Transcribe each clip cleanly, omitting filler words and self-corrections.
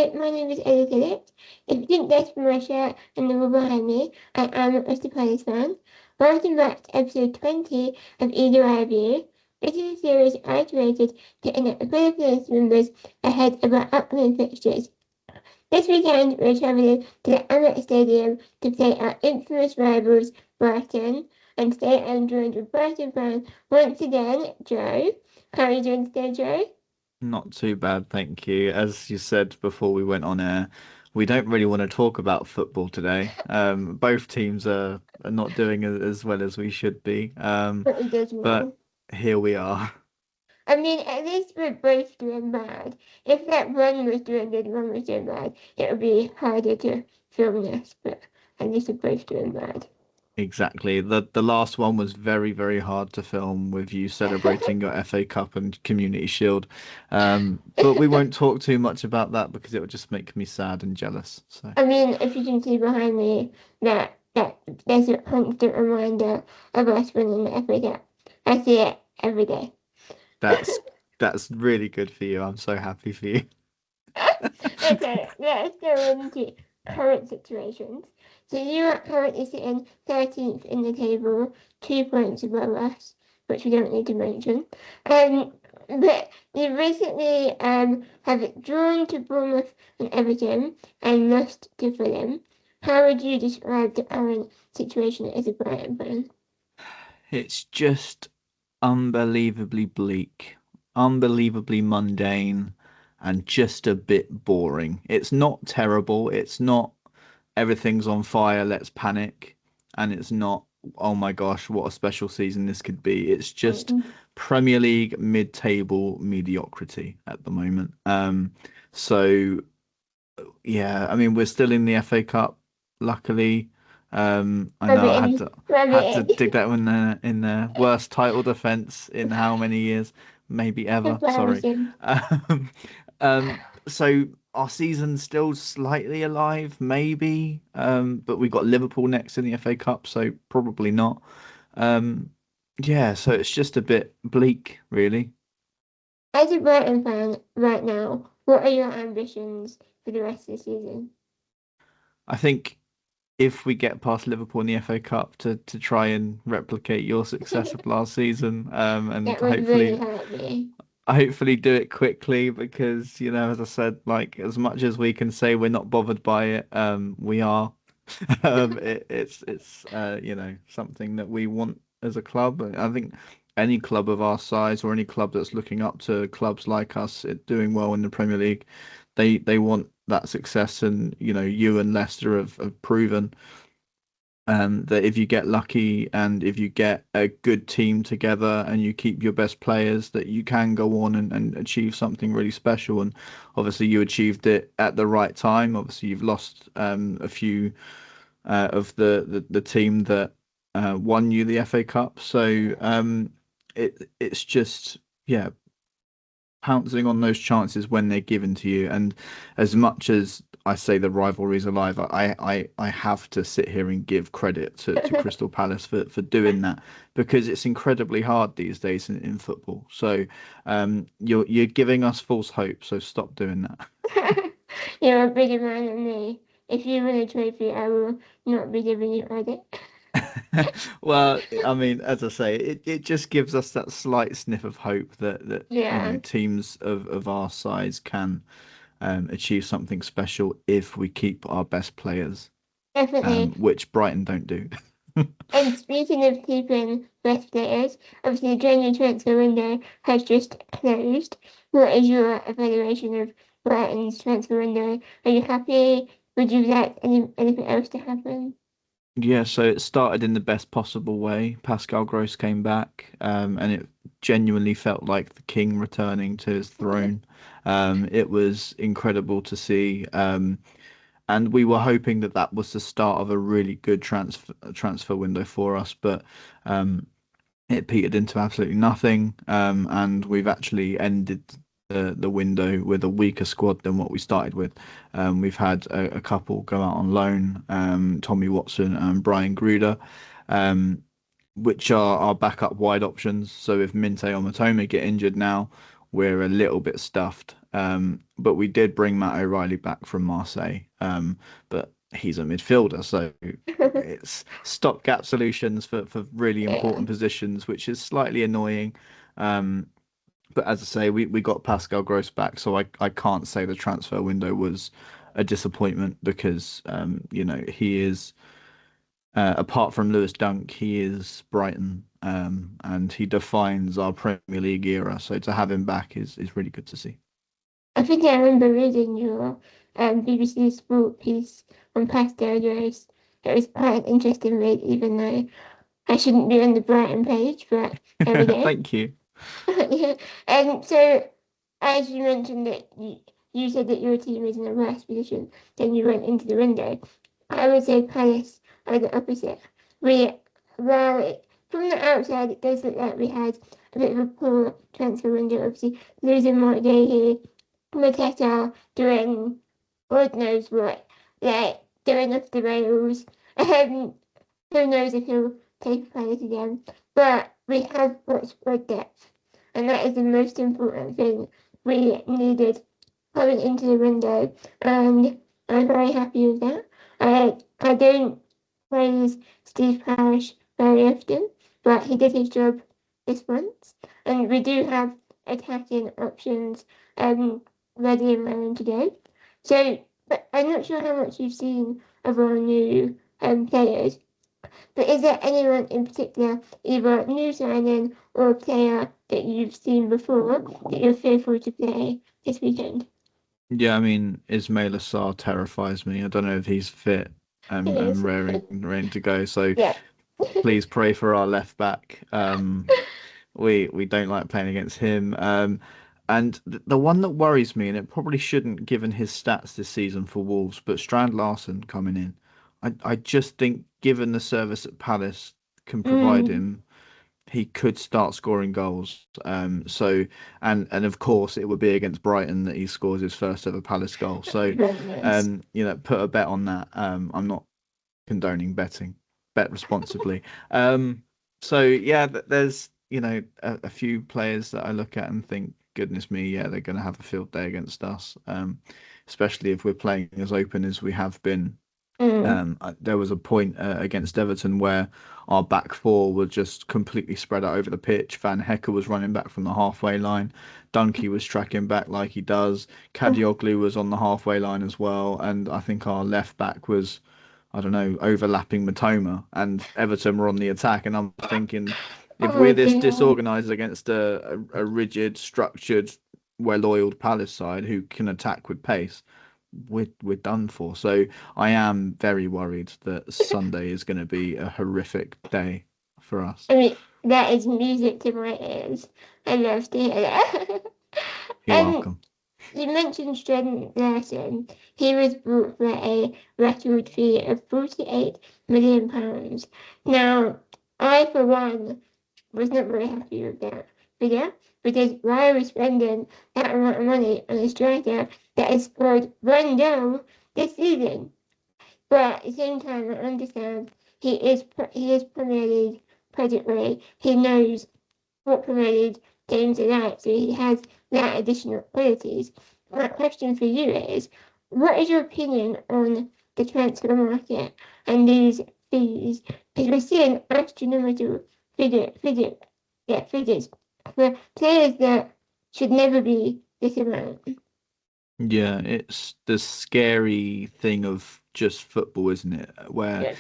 Hi, my name is Ellie Phillips. If you didn't guess from my shirt and the wall behind me, I am a Crystal Palace fan. Welcome back to episode 20 of Either Way of You. This is a series I created to connect the Philippines members ahead of our upcoming fixtures. This weekend, we're travelling to the Amex Stadium to play our infamous rivals, Brighton. And today I'm joined with Brighton fan once again, Joe. How are you doing today, Joe? Not too bad, thank you. As you said before we went on air, we don't really want to talk about football today. Both teams are not doing as well as we should be. Pretty But dismal. here we are. I mean, at least we're both doing bad. If that one was doing good, one was doing bad, it would be harder to film this, but at least we're both doing bad. Exactly. The last one was very, very hard to film with you celebrating your FA Cup and Community Shield. But we won't talk too much about that because it would just make me sad and jealous. So I mean, if you can see behind me that there's a constant reminder of us winning the FA Cup. I see it every day. that's that's really good for you. I'm so happy for you. Okay, let's go into current situations. So you are currently sitting 13th in the table, 2 points above us, which we don't need to mention. Um, but you recently have drawn to Bournemouth and Everton and lost to Fulham. How would you describe the current situation as a Brighton fan? It's just unbelievably bleak, unbelievably mundane, and just a bit boring. It's not terrible. It's not everything's on fire, let's panic. And it's not, oh my gosh, what a special season this could be. It's just Mm. Premier League mid-table mediocrity at the moment. So yeah, I mean we're still in the FA Cup, luckily. I Rub know it I in, rub had to it dig that one in there. Worst title defense in how many years? Maybe in. ever. Sorry. Embarrassing. Um, so our season's still slightly alive, maybe. But we got Liverpool next in the FA Cup, so probably not. Um, yeah, so it's just a bit bleak, really. As a Brighton fan right now, what are your ambitions for the rest of the season? I think if we get past Liverpool in the FA Cup to try and replicate your success of last season, and That would really hurt me. hopefully do it quickly because as I said, like as much as we can say we're not bothered by it, we are. It's something that we want as a club. I think any club of our size or any club that's looking up to clubs like us doing well in the Premier League, they want that success, and you and Leicester have proven that if you get lucky and if you get a good team together and you keep your best players, that you can go on and achieve something really special. And obviously, you achieved it at the right time. Obviously, you've lost a few of the team that won you the FA Cup. So it's just yeah, pouncing on those chances when they're given to you. And as much as I say the rivalry is alive, I have to sit here and give credit to Crystal Palace for doing that because it's incredibly hard these days in football. So you're giving us false hope. So stop doing that. You're a bigger man than me. If you win a trophy, I will not be giving you credit. Well, I mean, as I say, it just gives us that slight sniff of hope that Yeah, teams of our size can achieve something special if we keep our best players, definitely. which Brighton don't do. And speaking of keeping best players, obviously the January transfer window has just closed. What is your evaluation of Brighton's transfer window? Are you happy? Would you like anything else to happen? Yeah, so it started in the best possible way. Pascal Gross came back, and it genuinely felt like the king returning to his throne. It was incredible to see. And we were hoping that that was the start of a really good transfer window for us, but it petered into absolutely nothing. And we've actually ended the window with a weaker squad than what we started with. We've had a couple go out on loan, Tommy Watson and Brian Gruder, um, which are our backup wide options. So if Minte or Matoma get injured now, we're a little bit stuffed. But we did bring Matt O'Reilly back from Marseille. But he's a midfielder, so it's stopgap solutions for really Yeah. important positions, which is slightly annoying. Um, but as I say, we got Pascal Gross back, so I can't say the transfer window was a disappointment because he is apart from Lewis Dunk, he is Brighton, and he defines our Premier League era. So to have him back is really good to see. I think I remember reading your BBC Sport piece on pasta roast. It was quite an interesting read, even though I shouldn't be on the Brighton page, but there we go. Thank you. Yeah. So, as you mentioned that you said that your team is in a worse position than you went into the window, I would say Palace are the opposite. We, well, from the outside, it does look like we had a bit of a poor transfer window. Obviously, losing Mark here, Mateta doing God knows what, like doing off the rails. Um, who knows if he'll play for Palace again? But we have got squad depth, and that is the most important thing we needed coming into the window, and I'm very happy with that. I don't praise Steve Parish very often, but he did his job this once, and we do have attacking options ready and raring to go. So, but I'm not sure how much you've seen of our new players, but is there anyone in particular, either a new signing or a player that you've seen before that you're fearful to play this weekend? Yeah, I mean, Ismail Assar terrifies me. I don't know if he's fit and Yes. raring to go. So Yeah. please pray for our left back. We don't like playing against him. And the one that worries me, and it probably shouldn't given his stats this season for Wolves, but Strand Larson coming in. I just think given the service that Palace can provide Mm. him, he could start scoring goals. And of course it would be against Brighton that he scores his first ever Palace goal. So Very nice. put a bet on that. I'm not condoning betting. Bet responsibly. So yeah, there's a few players that I look at and think, goodness me, yeah, they're going to have a field day against us. Especially if we're playing as open as we have been. Mm. There was a point against Everton where our back four were just completely spread out over the pitch. Van Hecker was running back from the halfway line. Dunkey was tracking back like he does. Kadioglu was on the halfway line as well. And I think our left back was, I don't know, overlapping Matoma. And Everton were on the attack. And I'm thinking, if Oh we're this dear. disorganised against a rigid, structured, well-oiled Palace side who can attack with pace, we're done for. So I am very worried that Sunday is going to be a horrific day for us. I mean, that is music to my ears. I love to hear that. You're And welcome. you mentioned Stratton Larson. He was bought for a record fee of £48 million. Now, I, for one, was not very happy with that figure because why are we spending that amount of money on a striker that has scored one goal this season? But at the same time, I understand he is Premier League pedigree. He knows what Premier League games are like, so he has that additional qualities. My question for you is, what is your opinion on the transfer market and these fees? Because we're seeing astronomical figures for players that should never be this amount. Yeah, it's the scary thing of just football, isn't it? Where Yeah,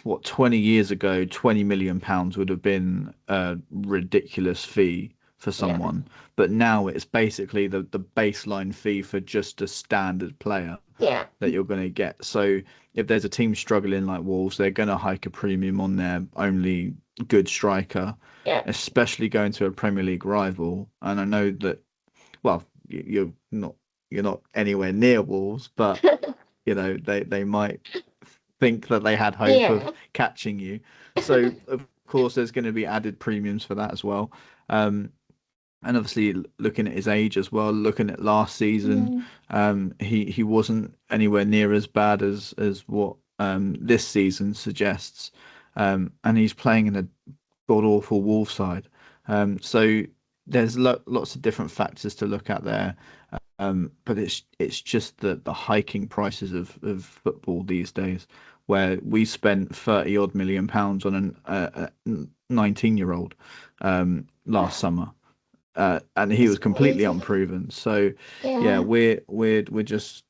what 20 years ago, £20 million would have been a ridiculous fee for yeah, someone, but now it's basically the baseline fee for just a standard player yeah, that you're going to get. So if there's a team struggling like Wolves, they're going to hike a premium on their only good striker, yeah. especially going to a Premier League rival. And I know that, well, you're not anywhere near Wolves, but they might think that they had hope of Yeah. catching you. So of course there's going to be added premiums for that as well. Um, and obviously looking at his age as well, looking at last season, Mm. he wasn't anywhere near as bad as what this season suggests. And he's playing in a god awful Wolves side. So there's lots of different factors to look at there. But it's just the hiking prices of football these days, where we spent 30 odd million pounds on a 19-year-old last Wow, summer, and he that's was completely crazy. unproven. So yeah, Yeah, we're just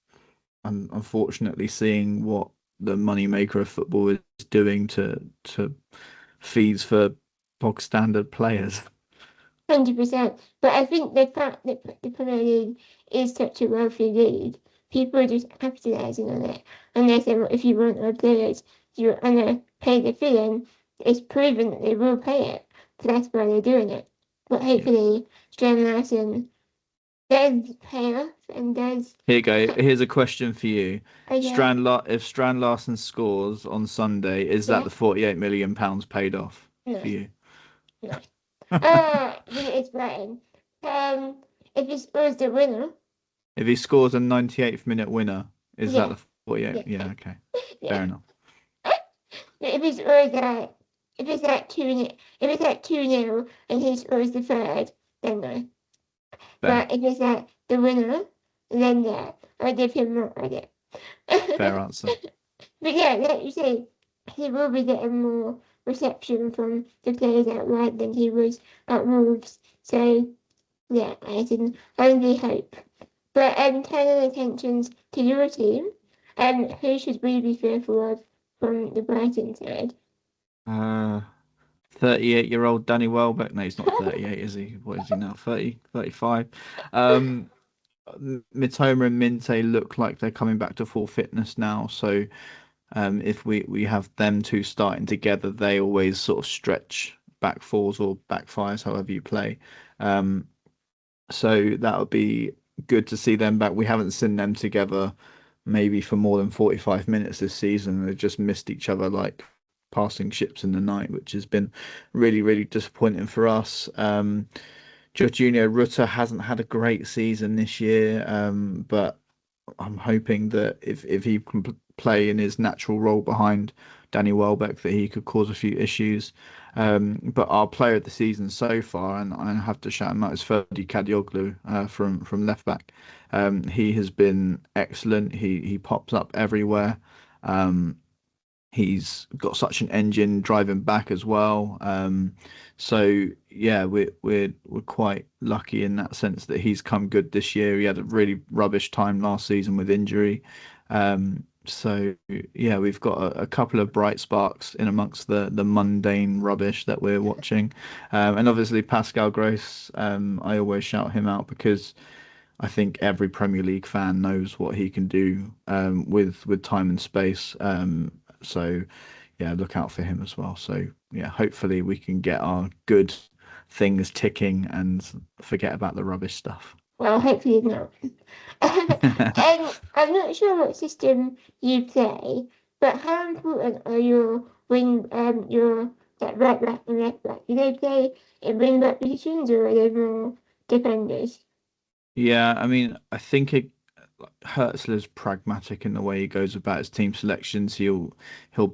unfortunately seeing what the moneymaker of football is doing to fees for bog standard players. 100%. But I think the fact that the Premier League is such a wealthy league, people are just capitalising on it. And they say, well, if you want our players, you're gonna pay the fee, and it's proven that they will pay it. So that's why they're doing it. But Yeah. hopefully, John Larson does pay off and does. Here you go. Here's a question for you. Okay, If Strand Larsen scores on Sunday, is that yeah, the 48 million pounds paid off no, for you? no. Then it's Brighton. If he scores the winner, If he scores a 98th minute winner, is that yeah, the 48? yeah, Yeah, okay. yeah. Fair enough. If it's scores if it's like if it's like 2-0 and he scores the third, then no. Fair. But if it's like the winner, then yeah, I give him more credit. Fair answer. But yeah, like you say, he will be getting more reception from the players out wide than he was at Wolves. So yeah, I can only hope. But turning attentions to your team, who should we be fearful of from the Brighton side? Uh, 38-year-old Danny Welbeck. No, he's not 38, is he? What is he now? 30, 35. Um, Mitoma and Minte look like they're coming back to full fitness now. So if we have them two starting together, they always sort of stretch back fours or back fives, however you play. Um, so that would be good to see them back. We haven't seen them together maybe for more than 45 minutes this season. They've just missed each other like passing ships in the night, which has been really, really disappointing for us. Jorginho Rutter hasn't had a great season this year, but I'm hoping that if he can play in his natural role behind Danny Welbeck, that he could cause a few issues. But our player of the season so far, and I have to shout him out, is Ferdi Kadioglu from left back. He has been excellent. He pops up everywhere. Um, he's got such an engine driving back as well. So yeah, we're quite lucky in that sense that he's come good this year. He had a really rubbish time last season with injury. So yeah, we've got a couple of bright sparks in amongst the mundane rubbish that we're watching. And obviously Pascal Gross, I always shout him out because I think every Premier League fan knows what he can do with time and space. So yeah, look out for him as well. So yeah, hopefully we can get our good things ticking and forget about the rubbish stuff. Well, hopefully not. And I'm not sure what system you play, but how important are your like right back and left back? Do they play in wing back positions or are they more defenders? Yeah, I mean, I think Hertzler's pragmatic in the way he goes about his team selections. He'll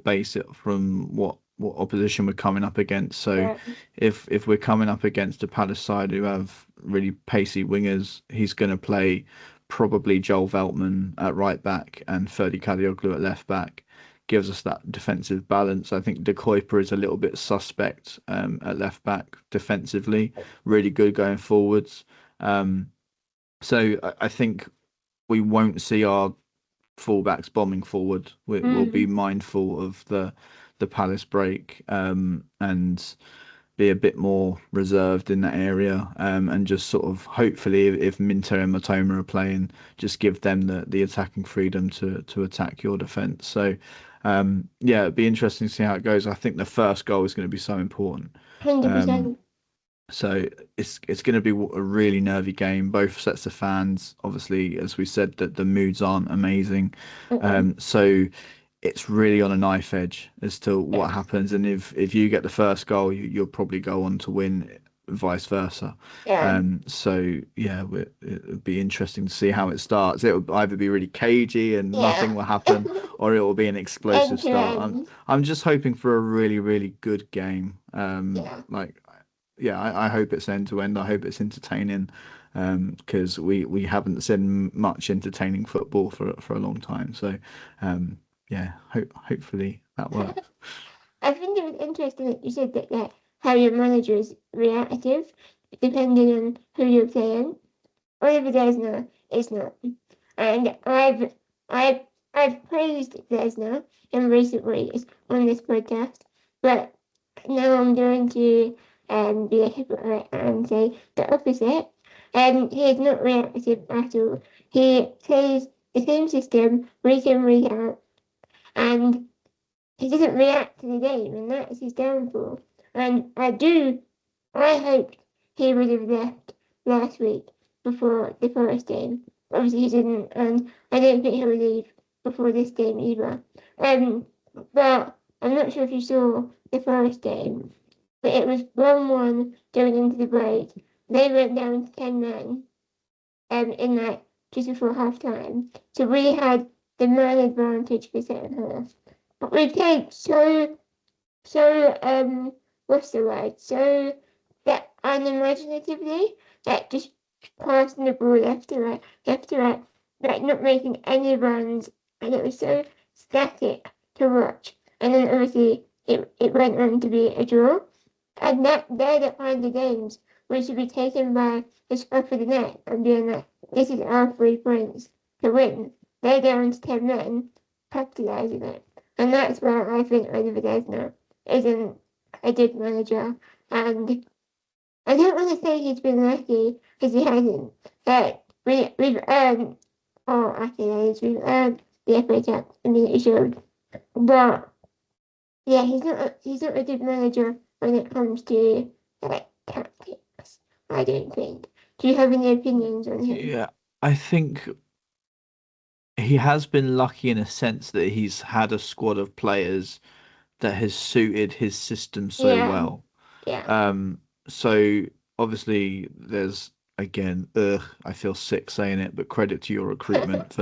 base it from what opposition we're coming up against. So Yeah, if we're coming up against a Palace side who have really pacey wingers, he's going to play probably Joel Veltman at right back and Ferdi Kadioglu at left back. Gives us that defensive balance. I think De Kuyper is a little bit suspect at left back defensively. Really good going forwards. Um, so I think we won't see our fullbacks bombing forward. We'll be mm, mindful of the Palace break and be a bit more reserved in that area and just sort of hopefully if Minter and Matoma are playing, just give them the attacking freedom to attack your defence. So yeah, it'd be interesting to see how it goes. I think the first goal is going to be so important. Um, 100%. so it's going to be a really nervy game. Both sets of fans, obviously, as we said, that the moods aren't amazing. Uh-uh. So it's really on a knife edge as to what Yeah, happens. And if you get the first goal, you'll probably go on to win, vice versa. yeah, So yeah, it'll be interesting to see how it starts. It'll either be really cagey and nothing yeah. will happen, or it will be an End explosive to start. end. I'm just hoping for a really, really good game. Yeah. Like yeah, I hope it's end to end. I hope it's entertaining, because we haven't seen much entertaining football for a long time. So, yeah, hopefully that works. I think it was interesting that you said that how your manager is reactive, depending on who you're playing. Oliver Desna is not, and I've I've praised Desna in recent weeks on this podcast, but now I'm going to be a hypocrite and say the opposite. He is not reactive at all. He plays the same system week in week out, and he doesn't react to the game, and that's his downfall. And I hoped he would have left last week before the Forest game. Obviously, he didn't, and I don't think he'll leave before this game either. Um, but I'm not sure if you saw the Forest game, but it was 1-1 going into the break. They went down to 10 men in that just before half time. So we had the man advantage for second half. But we played so what's the word? So that unimaginatively, like just passing the ball left to right, like not making any runs, and it was so static to watch. And then obviously it went on to be a draw. And that they're the kind of games we should be taken by the scruff of the neck and being like, this is our 3 points to win. They're down to 10 men, capitalising it. And that's where I think Oliver Desna isn't a good manager. And I don't want to say he's been lucky, because he hasn't. But we've earned our accolades, we've earned the FA Cup, I mean, it showed. But yeah, he's not a good manager when it comes to like tactics, I don't think. Do you have any opinions on him? Yeah, I think he has been lucky in a sense that he's had a squad of players that has suited his system so Yeah, well. yeah, Um, so obviously there's again, I feel sick saying it, but credit to your recruitment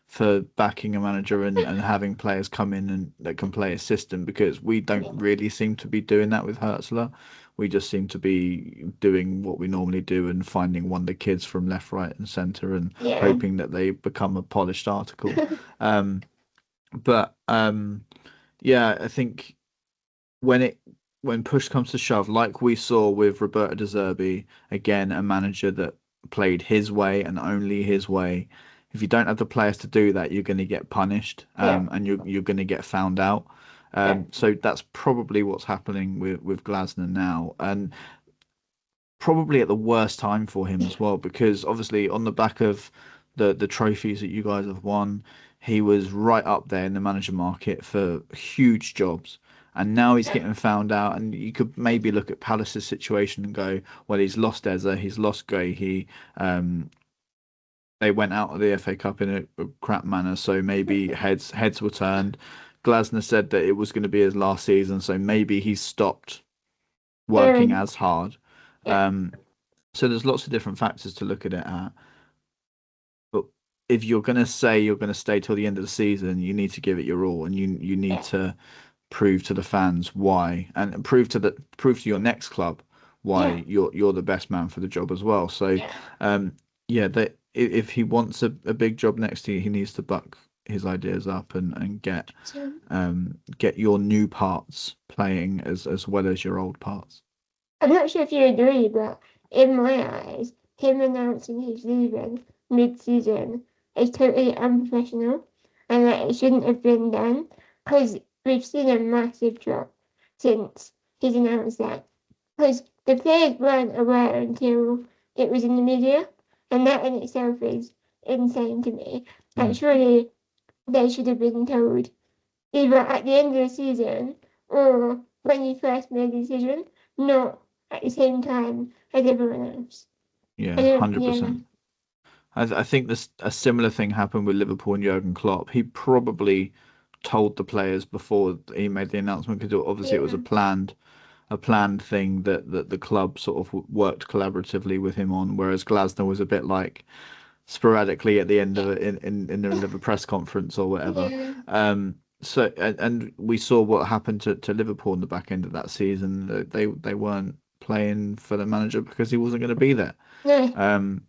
for backing a manager and having players come in and that can play a system, because we don't yeah, really seem to be doing that with Hertzler. We just seem to be doing what we normally do and finding wonder kids from left, right, and centre and yeah, hoping that they become a polished article. Um, but yeah, I think when it when push comes to shove, like we saw with Roberto De Zerbi, again a manager that played his way and only his way. If you don't have the players to do that, you're going to get punished, yeah, and you're going to get found out. yeah, So that's probably what's happening with Glasner now, and probably at the worst time for him as well, because obviously on the back of the trophies that you guys have won, he was right up there in the manager market for huge jobs. And now he's yeah, getting found out, and you could maybe look at Palace's situation and go, well, he's lost Eza, he's lost Gray, they went out of the FA Cup in a crap manner, so maybe heads were turned. Glasner said that it was going to be his last season, so maybe he's stopped working um, as hard. yeah, Um, so there's lots of different factors to look at it at. But if you're going to say you're going to stay till the end of the season, you need to give it your all, and you need yeah, to prove to the fans why, and prove to your next club yeah, why you're the best man for the job as well. So, yeah. yeah, that if he wants a big job next year, he needs to buck his ideas up and So get your new parts playing as well as your old parts. I'm not sure if you agree, but in my eyes, him announcing he's leaving mid-season is totally unprofessional, and that it shouldn't have been done, because we've seen a massive drop since he's announced that. Because the players weren't aware until it was in the media, and that in itself is insane to me. Like, Mm. surely they should have been told either at the end of the season or when you first made the decision, not at the same time as everyone else. Yeah, I don't, yeah, 100%. I think this a similar thing happened with Liverpool and Jurgen Klopp. He probably told the players before he made the announcement, because obviously it was yeah, a planned thing that the club sort of worked collaboratively with him on, whereas Glasner was a bit like sporadically at the end of it in the middle of a press conference or whatever. yeah, So and we saw what happened to Liverpool in the back end of that season. They weren't playing for the manager because he wasn't going to be there. No.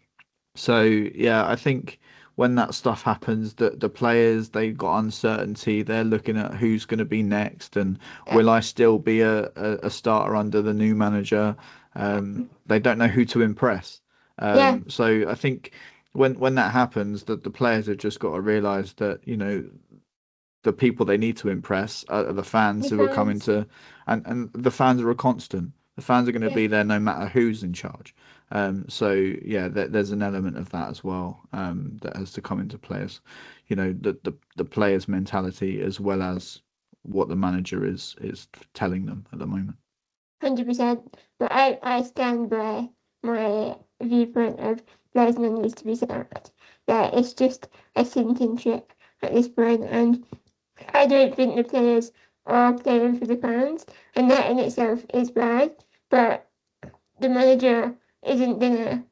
So yeah, I think when that stuff happens, the players they've got uncertainty. They're looking at who's going to be next, and Yeah. will I still be a starter under the new manager? They don't know who to impress. Yeah. So I think when that happens, that the players have just got to realise that the people they need to impress are the fans The who are coming fans. to, and the fans are a constant. The fans are going to Yeah. be there no matter who's in charge. So yeah, there's an element of that as well that has to come into players. The players' mentality as well as what the manager is telling them at the moment. 100%. But I stand by my viewpoint of Lesnar needs to be sacked. That it's just a sinking ship at this point, and I don't think the players are playing for the fans, and that in itself is bad. But the manager isn't gonna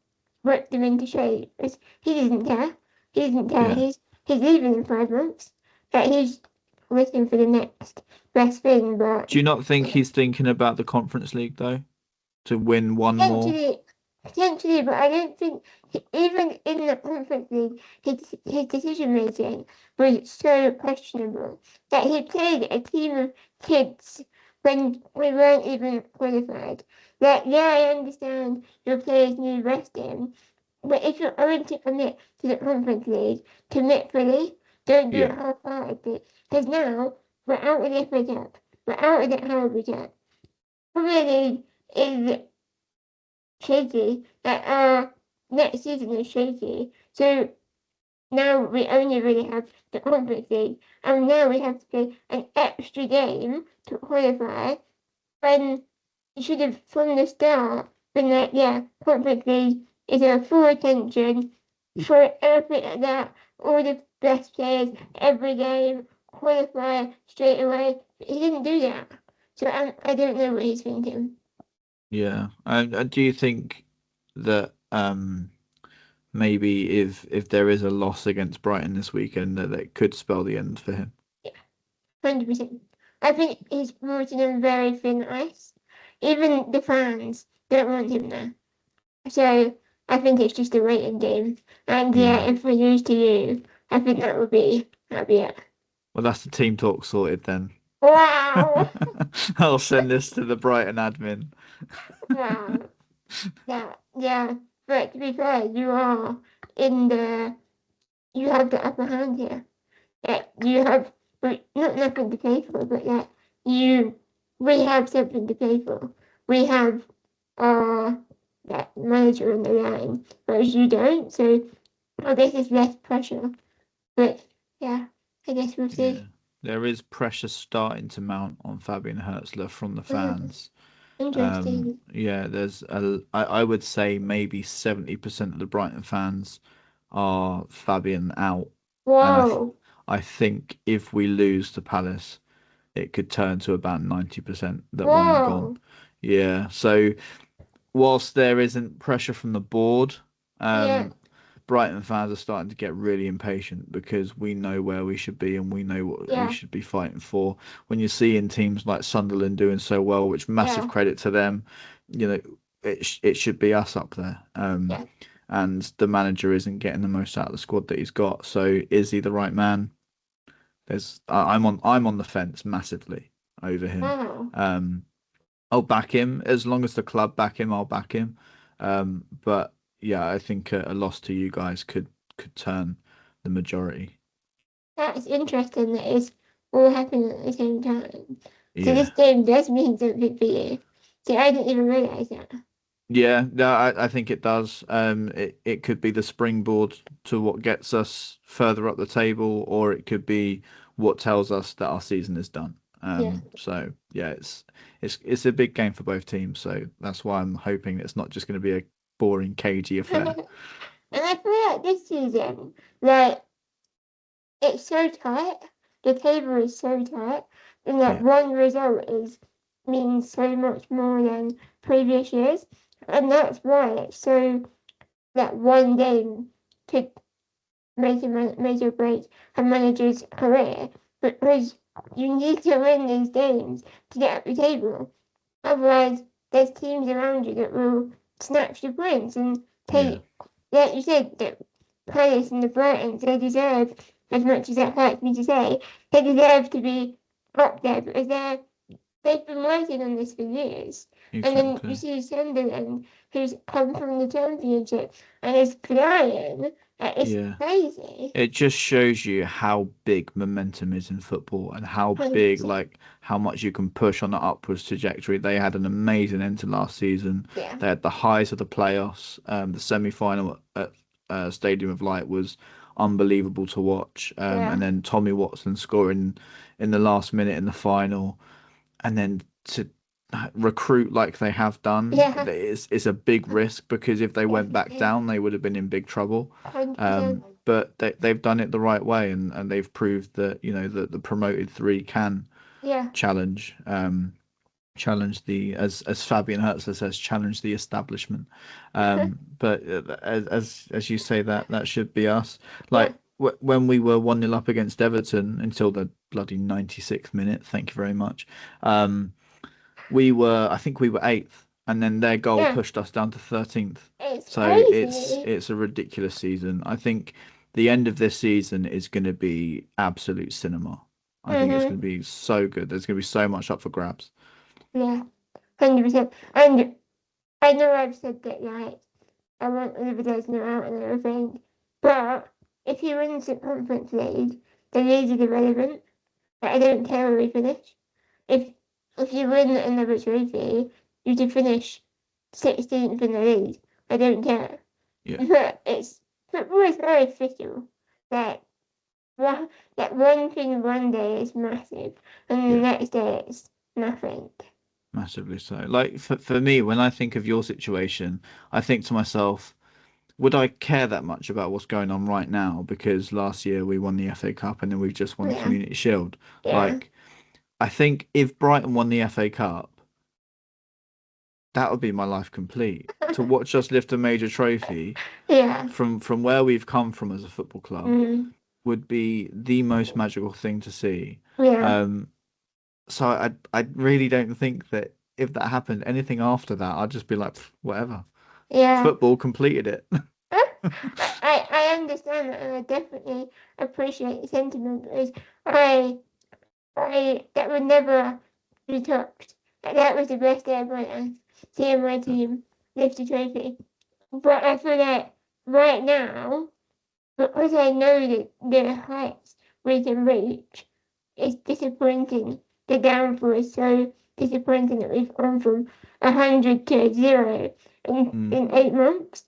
whip them into shape. He doesn't care. He doesn't care. Yeah. He's leaving in 5 months. That he's looking for the next best thing. But Do you not think he's thinking about the Conference League though, to win one more? potentially, potentially, but I don't think even in the Conference League, his decision making was so questionable that he played a team of kids when we weren't even qualified. That yeah, I understand your players need resting, but if you're going to commit to the Conference League, commit fully. Don't do it Yeah. half-heartedly. Because now we're out of the FA Cup, we're out of the Harrowby Cup. Premier League is shaky, that next season is shaky. So now we only really have the Conference League, and now we have to play an extra game to qualify when you should have from the start been like, yeah, Conference League is a full attention for everything like that, all the best players, every game, qualify straight away. But he didn't do that. So I don't know what he's thinking. Yeah. And do you think that maybe if there is a loss against Brighton this weekend, that could spell the end for him? 100%. I think he's walking on very thin ice. Even the fans don't want him there. So I think it's just a waiting game. And yeah, Yeah. if we lose to you, I think that'll be it. Well, that's the team talk sorted then. Wow! I'll send this to the Brighton admin. Wow. Yeah. But to be fair, in the you have the upper hand here. That you have not nothing to pay for, but that you we have something to pay for. We have uh that manager on the line, whereas you don't. So I guess it's less pressure. But yeah, I guess we'll Yeah. see. There is pressure starting to mount on Fabian Hertzler from the fans. Interesting. Yeah, I would say maybe 70% of the Brighton fans are Fabian out. And Whoa. I think if we lose to Palace, it could turn to about 90% that want him gone. Whoa. Yeah. So whilst there isn't pressure from the board, Yeah. Brighton fans are starting to get really impatient because we know where we should be and we know what we Yeah. should be fighting for. When you're seeing teams like Sunderland doing so well, which massive Yeah. credit to them, you know, it should be us up there. Yeah. And the manager isn't getting the most out of the squad that he's got. So is he the right man? I'm on the fence massively over him. Wow. Um, I'll back him as long as the club back him. I'll back him. But yeah, I think a loss to you guys could turn the majority. That's interesting that it's all happening at the same time. So this Yeah, game does mean something for you. See, I didn't even realise that. yeah. No, I think it does. It could be the springboard to what gets us further up the table, or it could be what tells us that our season is done. Yeah. So yeah, it's a big game for both teams. So that's why I'm hoping it's not just going to be a boring, cagey affair. And I feel like this season, like, it's so tight. The table is so tight. And that Yeah. one result means so much more than previous years. And that's why it's so that one game could make or break a manager's career because you need to win these games to get up the table. Otherwise, there's teams around you that will snatch your points and Yeah. take, like you said, the Palace and the Brightons, they deserve, as much as that hurts me to say, they deserve to be up there because they've been working on this for years. And then you Exactly. see Sunderland, who's come from the Championship and is flying. It's Yeah. crazy. It just shows you how big momentum is in football and how big, 100%. like, how much you can push on the upwards trajectory. They had an amazing end to last season. Yeah. They had the highs of the playoffs. The semi-final at Stadium of Light was unbelievable to watch. Yeah. And then Tommy Watson scoring in the last minute in the final, and then to recruit like they have done Yeah. is a big risk, because if they went back Definitely. down, they would have been in big trouble. 100%. But they've done it the right way, and they've proved that that the promoted three can Yeah. challenge challenge the, as Fabian Herzler says, challenge the establishment. But as you say, that should be us. Yeah. Like when we were 1-0 up against Everton until the bloody 96th minute, thank you very much. I think we were eighth, and then their goal Yeah. pushed us down to 13th. It's So crazy. it's a ridiculous season. I think the end of this season is going to be absolute cinema. I think it's going to Mm-hmm. be so good. There's going to be so much up for grabs. Yeah. 100%. And I know I've said that, like, I want Oliver not out and everything, but if he wins the Conference League, the league is irrelevant. Like, I don't care where we finish. If if you win another trophy, you should finish 16th in the league. I don't care. Yeah. But it's football is very fickle. Like one, like one thing one day is massive, and the Yeah. next day it's nothing. Massively so. Like for me, when I think of your situation, I think to myself, would I care that much about what's going on right now? Because last year we won the FA Cup and then we've just won the Yeah, Community Shield. yeah, Like, I think if Brighton won the FA Cup, that would be my life complete. To watch us lift a major trophy yeah, from where we've come from as a football club would be the most magical thing to see. yeah, Um, so I really don't think that if that happened, anything after that, I'd just be like, whatever. yeah. Football completed it. I understand that, and I definitely appreciate the sentiment because I that would never be topped. That was the best day of my life, seeing my team lift a trophy. But I feel like right now, because I know that the heights we can reach, it's disappointing. The downfall is so disappointing that we've gone from 100 to 0 Mm, in 8 months.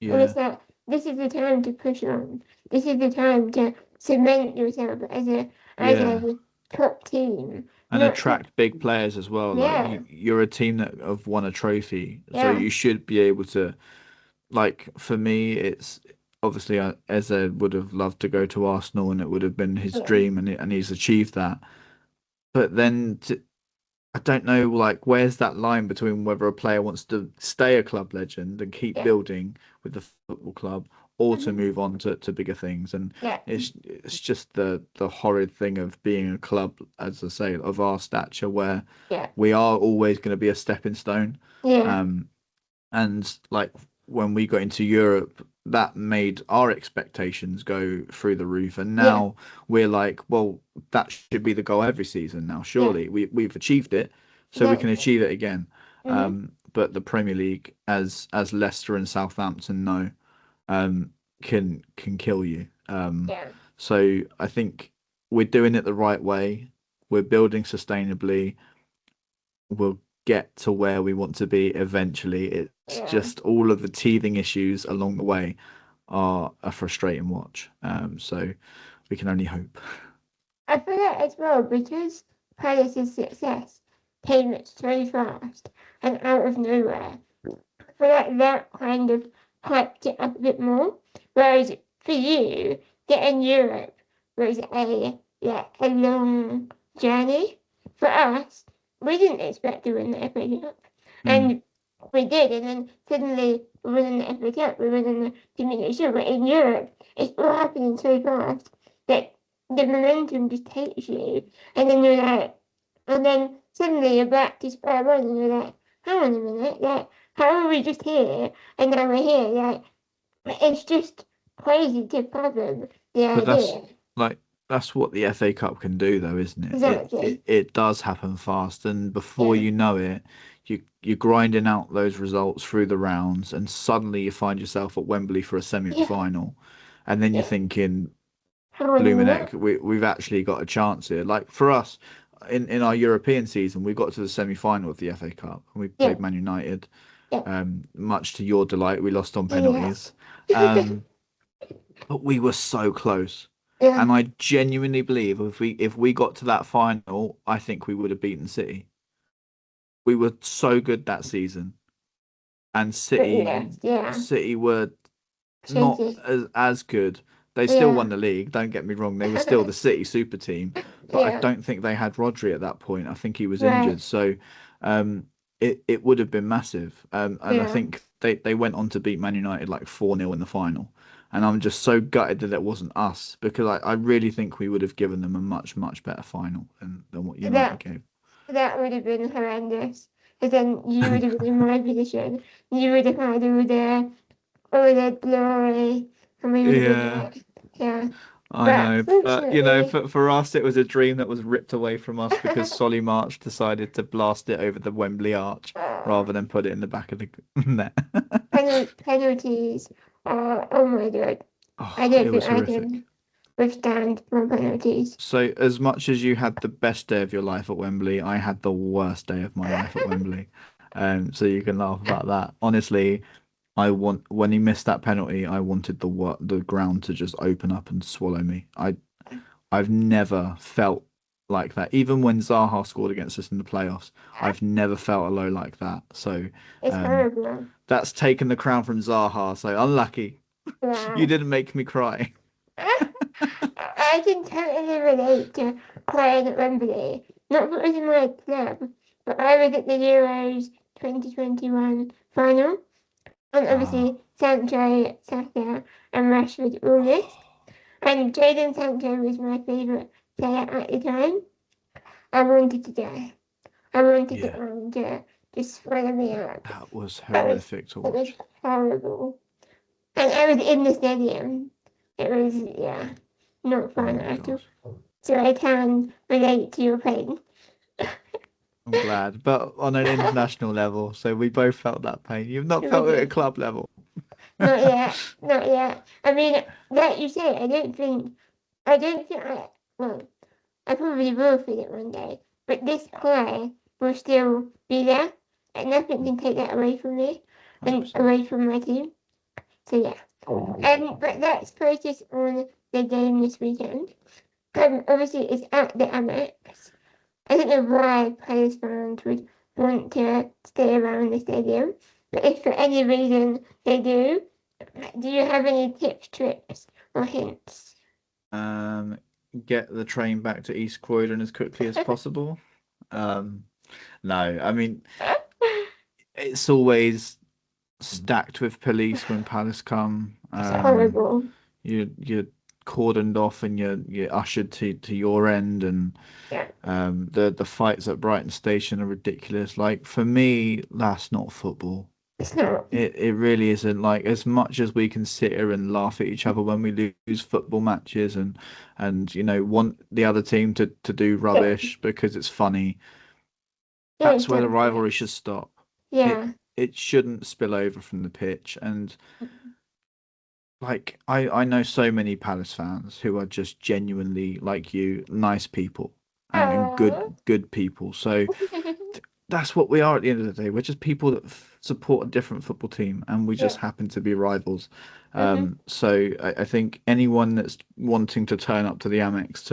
And yeah, it's like, this is the time to push on. This is the time to cement yourself as yeah, a top team. and Not to, attract big players as well. Like yeah, you're a team that have won a trophy, so yeah, you should be able to. Like for me, it's obviously Eze would have loved to go to Arsenal, and it would have been his yeah, dream, and he's achieved that. But then I don't know, like, where's that line between whether a player wants to stay a club legend and keep yeah, building with the football club, or to mhm, move on to bigger things. And yeah, it's just the horrid thing of being a club, as I say, of our stature, where yeah, we are always going to be a stepping stone. yeah, Um, and like when we got into Europe, that made our expectations go through the roof. And yeah, now we're like, well, that should be the goal every season now. yeah, Surely we've achieved it, so we can exactly. achieve it again. Mm-hmm. But the Premier League, as Leicester and Southampton know, um, can kill you. Yeah, So I think we're doing it the right way. We're building sustainably. We'll get to where we want to be eventually. It's yeah. just all of the teething issues along the way are a frustrating watch. So we can only hope. I feel like as well because Palace's success came so fast and out of nowhere. I feel like that kind of hyped it up a bit more. Whereas for you, getting Europe was a long journey. For us, we didn't expect to win the FA Cup. Mm, And we did, and then suddenly we were in the FA Cup, we were in the Community Shield. But in Europe, it's all happening so fast that the momentum just takes you, and then you're like, and then suddenly you're back to square one, and you're like, hang on a minute, like, how are we just here and now we're here? Like, it's just crazy to fathom the But that's idea. like that's what the FA Cup can do, though, isn't it? It Exactly. it, it does happen fast, and before Yeah. you know it, you're grinding out those results through the rounds, and suddenly you find yourself at Wembley for a Yeah. semi-final, and then you're Yeah. thinking, Hang on a blooming minute. heck, we've actually got a chance here. Like for us, in our European season, we got to the semi-final of the FA Cup, and we Yeah. played Man United. Yeah. Much to your delight, we lost on Yeah. penalties. Um, but we were so close. Yeah. And I genuinely believe if we got to that final, I think we would have beaten City. We were so good that season, and But City yeah. Yeah. City were not Shaky. as good. They still Yeah. won the league, don't get me wrong. They were still the City super team, but I Yeah. don't think they had Rodri at that point. I think he was Right. injured. So um, it would have been massive. And I Yeah. think they went on to beat Man United like 4-0 in the final. And I'm just so gutted that it wasn't us because I really think we would have given them a much, much better final than what United That gave. that would have been horrendous. Because then you would have been in my position. You would have had all the glory, and we would have been Yeah. like, yeah. I But know, but fortunately, for us, it was a dream that was ripped away from us because Solly March decided to blast it over the Wembley arch uh, rather than put it in the back of the net. penalties. Oh my god, I Oh, don't it think was I horrific. can withstand more penalties. So, as much as you had the best day of your life at Wembley, I had the worst day of my life at Wembley. So you can laugh about that. Honestly, when he missed that penalty, I wanted the ground to just open up and swallow me. I've never felt like that. Even when Zaha scored against us in the playoffs, I've never felt a low like that. So It's um, horrible. that's taken the crown from Zaha. So unlucky. You Yeah. didn't make me cry. I can totally relate to playing at Wembley. Not because of my club, but I was at the Euros 2021 final, and Ah, obviously Sancho, Saka, and Rashford all missed. And Jadon Sancho was my favourite player at the time. I wanted to die. I wanted the yeah, ground to just swallow me up. that was That was horrific to it was watch. horrible. And I was in the stadium. It was yeah, not Oh fun my at all. God. So I can relate to your pain. I'm glad, but on an international level, so we both felt that pain. You've not We felt it at did. club level. Not yet. Not yet. I mean, like you say, I don't think well, I probably will feel it one day, but this high will still be there, and nothing can take that away from me and 100%. away from my team. So yeah. But let's focus on the game this weekend. Obviously it's at the Amex. I don't know why Palace fans would want to stay around the stadium, but if for any reason they do you have any tips, tricks, or hints? Um, get the train back to East Croydon as quickly as possible. Um, no, I mean it's always stacked with police when Palace come. It's horrible. You're cordoned off and you're ushered to your end, and Yeah, the fights at Brighton Station are ridiculous. Like for me, that's not football. it's not. It really isn't. Like as much as we can sit here and laugh at each other when we lose football matches and want the other team to do Yeah, rubbish because it's funny. don't That's where the stand for it. rivalry should stop. It Yeah. it shouldn't spill over from the pitch. And like I know so many Palace fans who are just genuinely like you, nice people and Oh. good people. So that's what we are at the end of the day. We're just people that support a different football team, and we just Yeah. happen to be rivals. Mm-hmm. So I think anyone that's wanting to turn up to the Amex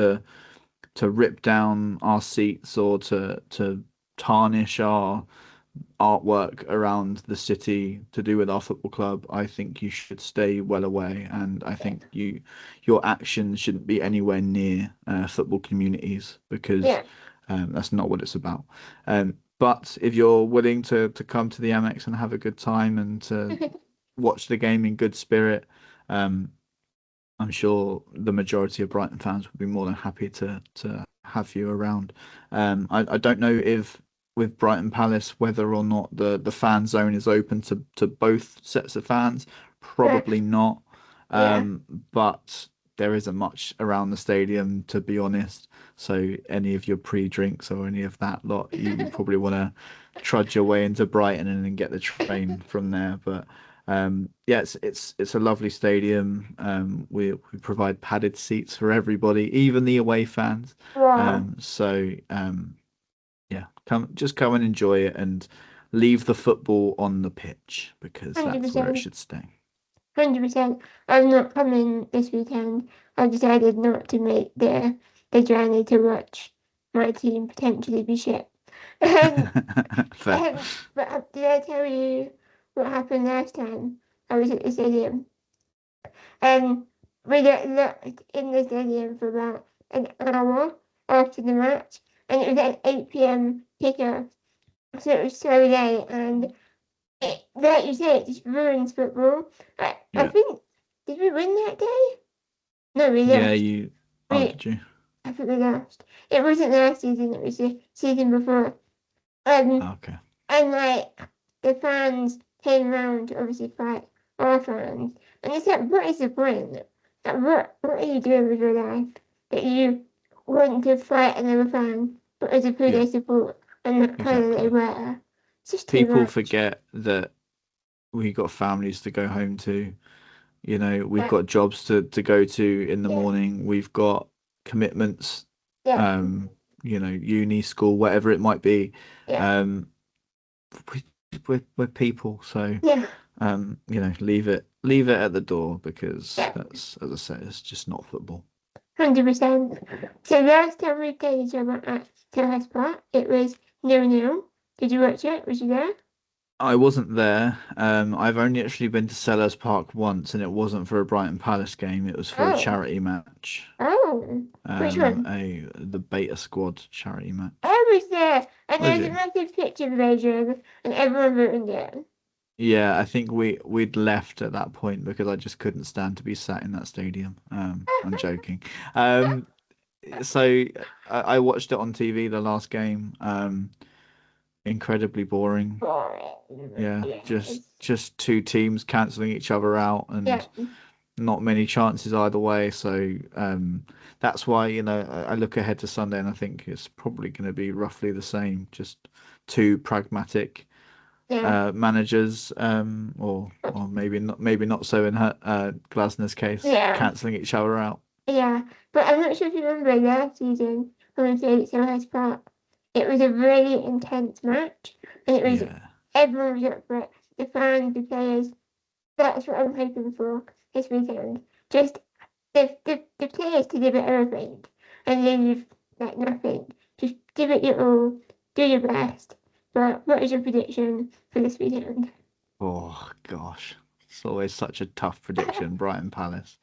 to rip down our seats or to tarnish our artwork around the city to do with our football club, I think you should stay well away, and I Yeah. think your actions shouldn't be anywhere near football communities because Yeah. that's not what it's about. But if you're willing to come to the Amex and have a good time and to watch the game in good spirit, um, I'm sure the majority of Brighton fans would be more than happy to have you around. I don't know if with Brighton Palace whether or not the fan zone is open to both sets of fans. Yeah, Probably not. yeah, But there isn't much around the stadium, to be honest. So any of your pre-drinks or any of that lot, you probably want to trudge your way into Brighton and then get the train from there. But yeah, it's a lovely stadium. We provide padded seats for everybody, even the away fans. wow, So yeah, come and enjoy it and leave the football on the pitch because hundred that's where it percent, should stay. 100%. I'm not coming this weekend. I decided not to make the journey to watch my team potentially be shit. Um, Fair. but did I tell you what happened last time I was at the stadium? Um, we got locked in the stadium for about an hour after the match, and it was at 8 p.m. kickoff, so it was so late, and like you say, it just ruins football. I Yeah. think, did we win that day? No, we Yeah, lost. you. Oh, We, did you? I think we lost. It wasn't last season, it was the season before. Um, Oh, okay. and like, the fans came round to obviously fight our fans. And it's like, what is the point? Like, what are you doing with your life? That you want to fight another fan, but as a who Yeah, they support and that colour they exactly. wear. It's just too People much. forget that we got families to go home to. You know, we've Yeah, got jobs to go to in the yeah, morning. We've got commitments, yeah, uni, school, whatever it might be. yeah, Um, we, we're people, so yeah, leave it at the door because yeah. that's, as I said, it's just not football. 100%. So last time we played each other at Terrace Park, it was 0-0. Did you watch it? Was you there? I wasn't there. I've only actually been to Sellers Park once, and it wasn't for a Brighton Palace game. It was for a Oh, charity match. oh. Which one? The Beta Squad charity match. I was there, and Was there was a you? massive picture invasion, and everyone ruined it. Yeah, I think we'd left at that point because I just couldn't stand to be sat in that stadium. I'm joking. Um, so I watched it on TV the last game. Incredibly boring. Boring. Yeah, just Yes. just two teams cancelling each other out Yeah, and not many chances either way. So that's why I look ahead to Sunday and I think it's probably going to be roughly the same. Just two pragmatic yeah, managers, or maybe not so in her Glasner's case, yeah, cancelling each other out. yeah. But I'm not sure if you remember last season when we played at Selhurst Park. It was a really intense match, and it was Yeah, everyone was up for it. The fans, the players. That's what I'm hoping for this weekend. Just the players to give it everything and leave like nothing. Just give it your all, do your best. But what is your prediction for this weekend? oh gosh, it's always such a tough prediction, Brighton Palace.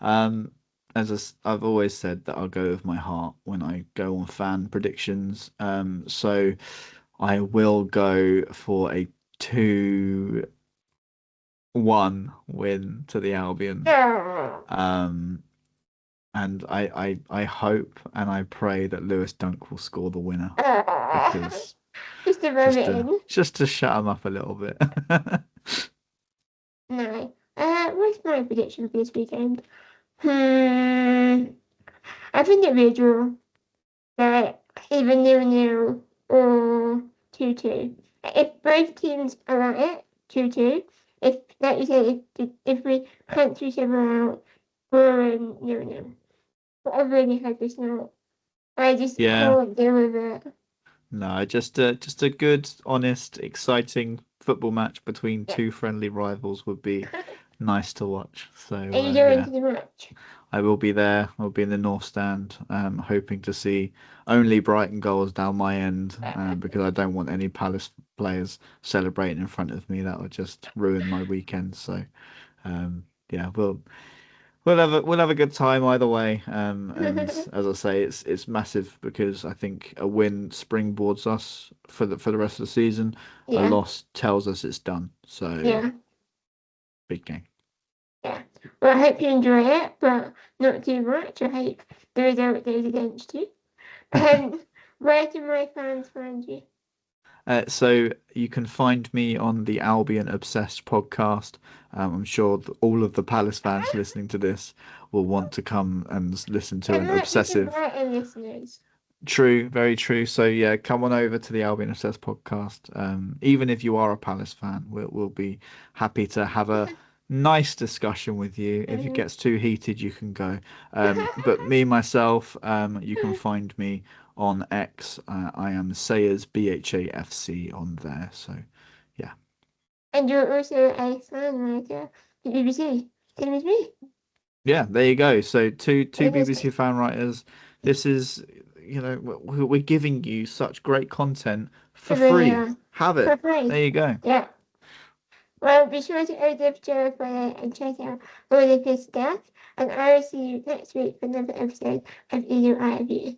Um, I've always said that I'll go with my heart when I go on fan predictions. So I will go for a 2-1 win to the Albion. Oh, Um, and I hope and I pray that Lewis Dunk will score the winner oh. because Just to rub just it to in. just to shut him up a little bit. No. What's my prediction for this weekend? Hmm. I think it'll be a draw. Like either 0-0 or 2-2. If both teams are at it, 2-2. If, like you said, if we cancel each other out, we're in 0-0. But I really hope it's not. I just Yeah, can't deal with it. no, just a good, honest, exciting football match between Yeah. two friendly rivals would be nice to watch. So Are you going yeah, to the match? I will be there. I'll be in the North Stand, hoping to see only Brighton goals down my end, because I don't want any Palace players celebrating in front of me. That would just ruin my weekend. So yeah, we'll have a good time either way. And as I say, it's massive because I think a win springboards us for the rest of the season. A Yeah, loss tells us it's done. So yeah, big game. yeah. Well, I hope you enjoy it, but not too much. I hope the result goes against you. Um, where can my fans find you? So you can find me on the Albion Obsessed podcast. I'm sure all of the Palace fans listening to this will want to come and listen to And an not just the obsessive. Brighton listeners. True, very true. So yeah, come on over to the Albion Obsessed podcast. Even if you are a Palace fan, we'll be happy to have a nice discussion with you. If it gets too heated, you can go. But me myself, you can find me on X. I am Sayers BHAFC on there. So yeah, And you're also a fan writer for BBC. Same as me. yeah. There you go. So two BBC Interesting. fan writers. This is, we're giving you such great content for So there you free. are. Have For it. free. There you go. Yeah. Well, be sure to go to Joe for it and check out all of his stuff. And I will see you next week for another episode of Either I of You.